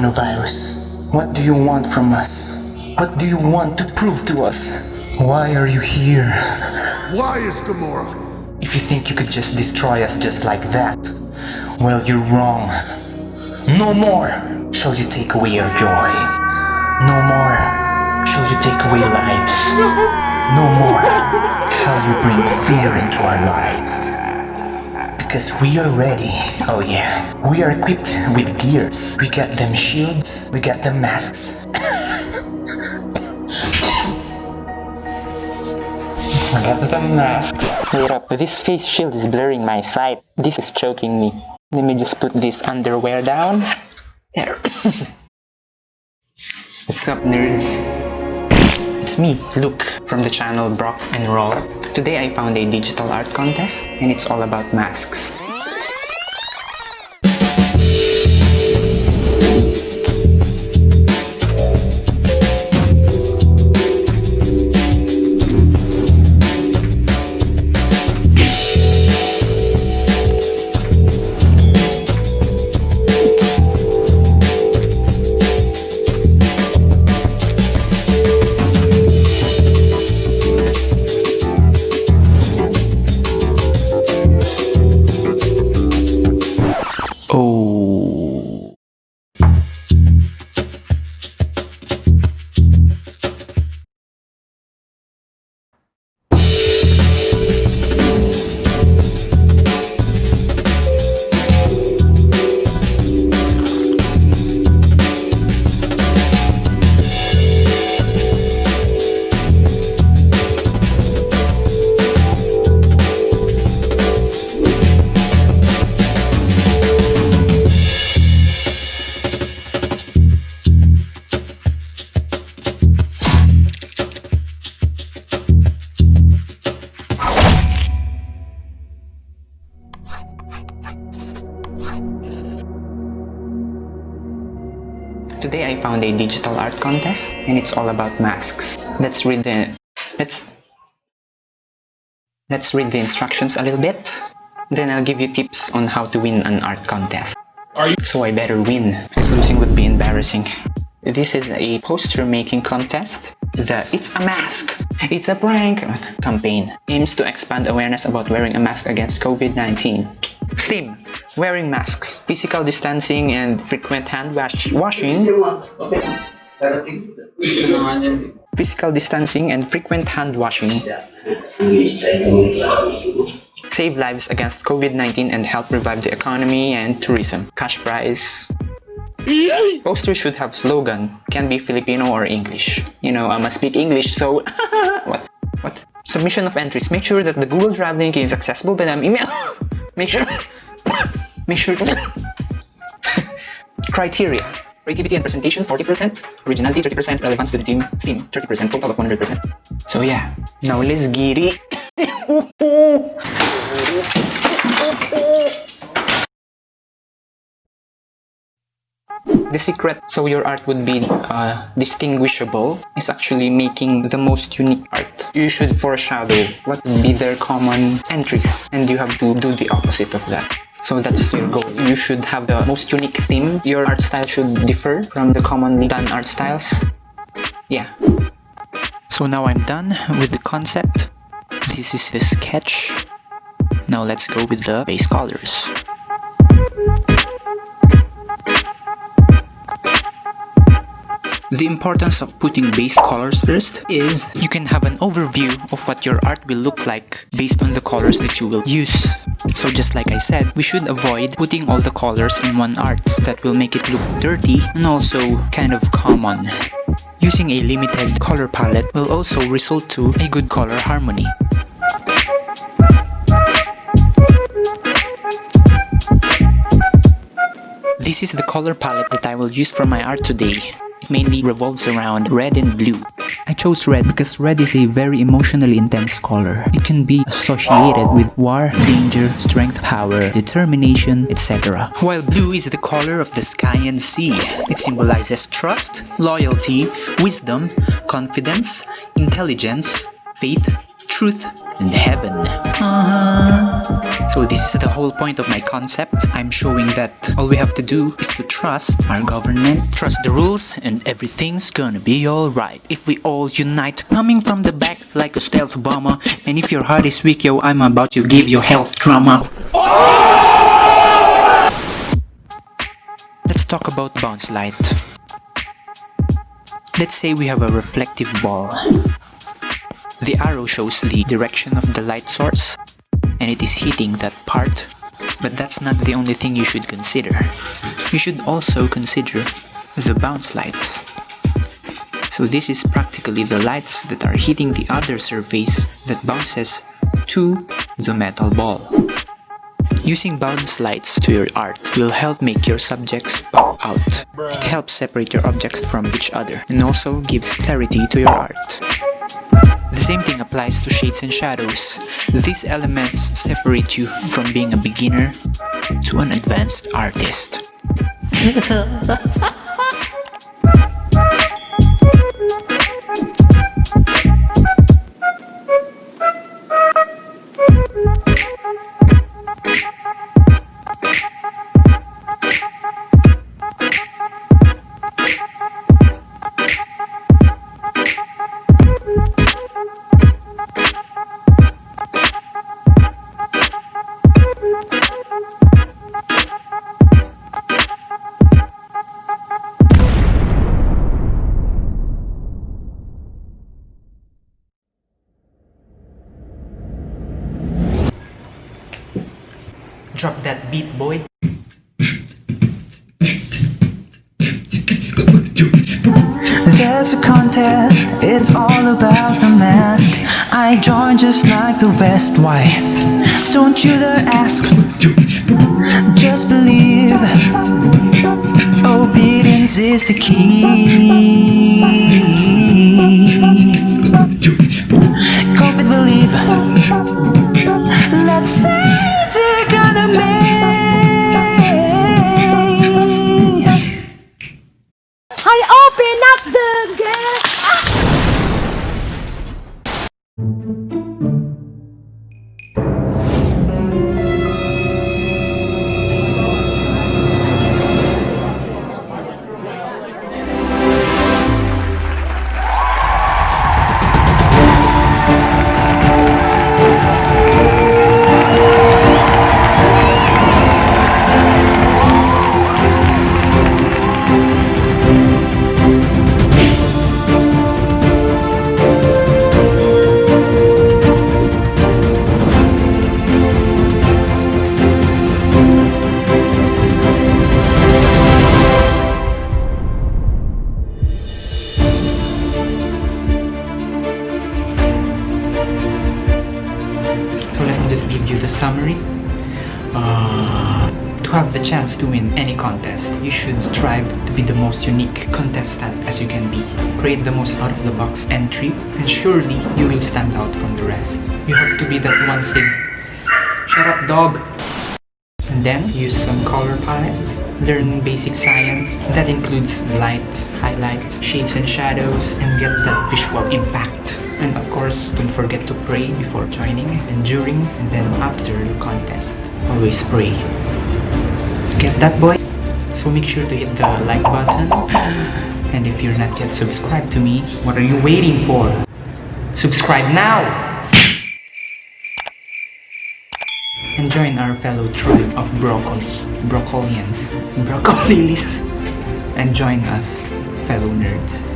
coronavirus? What do you want from us? What do you want to prove to us? Why are you here? Why is Gamora? If you think you could just destroy us just like that, well, you're wrong. No more shall you take away our joy. No more shall you take away lives. No more shall you bring fear into our lives. Because we are ready. Oh yeah, we are equipped with gears. We got them shields, we got them masks. I got them masks. Wait up, this face shield is blurring my sight. This is choking me. Let me just put this underwear down. There. What's up, nerds? It's me, Luke, from the channel Brock and Roll. Today I found a digital art contest, and it's all about masks. Today I found a digital art contest, and it's all about masks. Let's read the instructions a little bit. Then I'll give you tips on how to win an art contest. So I better win, because losing would be embarrassing. This is a poster making contest. The It's a Mask, It's a Prank campaign aims to expand awareness about wearing a mask against COVID-19. Theme: wearing masks, physical distancing and frequent hand washing. Physical distancing and frequent hand washing. Save lives against COVID-19 and help revive the economy and tourism. Cash prize. Poster should have slogan. Can be Filipino or English. You know, I must speak English, so what? Submission of entries. Make sure that the Google Drive link is accessible by them email. Make sure. Criteria: creativity and presentation 40%, originality 30%, relevance to the theme 30%, total of 100%. So yeah, now let's get it. The secret so your art would be distinguishable is actually making the most unique art. You should foreshadow what would be their common entries, and you have to do the opposite of that. So that's your goal. You should have the most unique theme. Your art style should differ from the commonly done art styles. Yeah. So now I'm done with the concept. This is the sketch. Now let's go with the base colors. The importance of putting base colors first is you can have an overview of what your art will look like based on the colors that you will use. So just like I said, we should avoid putting all the colors in one art. That will make it look dirty and also kind of common. Using a limited color palette will also result to a good color harmony. This is the color palette that I will use for my art today. It mainly revolves around red and blue. I chose red because red is a very emotionally intense color. It can be associated with war, danger, strength, power, determination, etc. While blue is the color of the sky and sea. It symbolizes trust, loyalty, wisdom, confidence, intelligence, faith, truth, and heaven. So this is the whole point of my concept. I'm showing that all we have to do is to trust our government, trust the rules, and everything's gonna be alright if we all unite. Coming from the back like a stealth bomber, and if your heart is weak, yo, I'm about to give you health drama. Let's talk about bounce light. Let's say we have a reflective ball. The arrow shows the direction of the light source, and it is hitting that part. But that's not the only thing you should consider. You should also consider the bounce lights. So this is practically the lights that are hitting the other surface that bounces to the metal ball. Using bounce lights to your art will help make your subjects pop out. It helps separate your objects from each other and also gives clarity to your art. The same thing applies to shades and shadows. These elements separate you from being a beginner to an advanced artist. Drop that beat, boy. There's a contest, it's all about the mask. I joined just like the West, why? Don't you dare ask, just believe. Obedience is the key. Confident believe. Let's say they're gonna make. I open up the gate. So let me just give you the summary. To have the chance to win any contest, you should strive to be the most unique contestant as you can be. Create the most out-of-the-box entry, and surely you will stand out from the rest. You have to be that one thing. Shut up, dog! And then use some color palette. Learn basic science. That includes lights, highlights, shades and shadows, and get that visual impact. And of course, don't forget to pray before joining, and during, and then after your contest. Always pray. Get that, boy? So make sure to hit the like button. And if you're not yet subscribed to me, what are you waiting for? Subscribe now! And join our fellow tribe of broccolians, and join us, fellow nerds.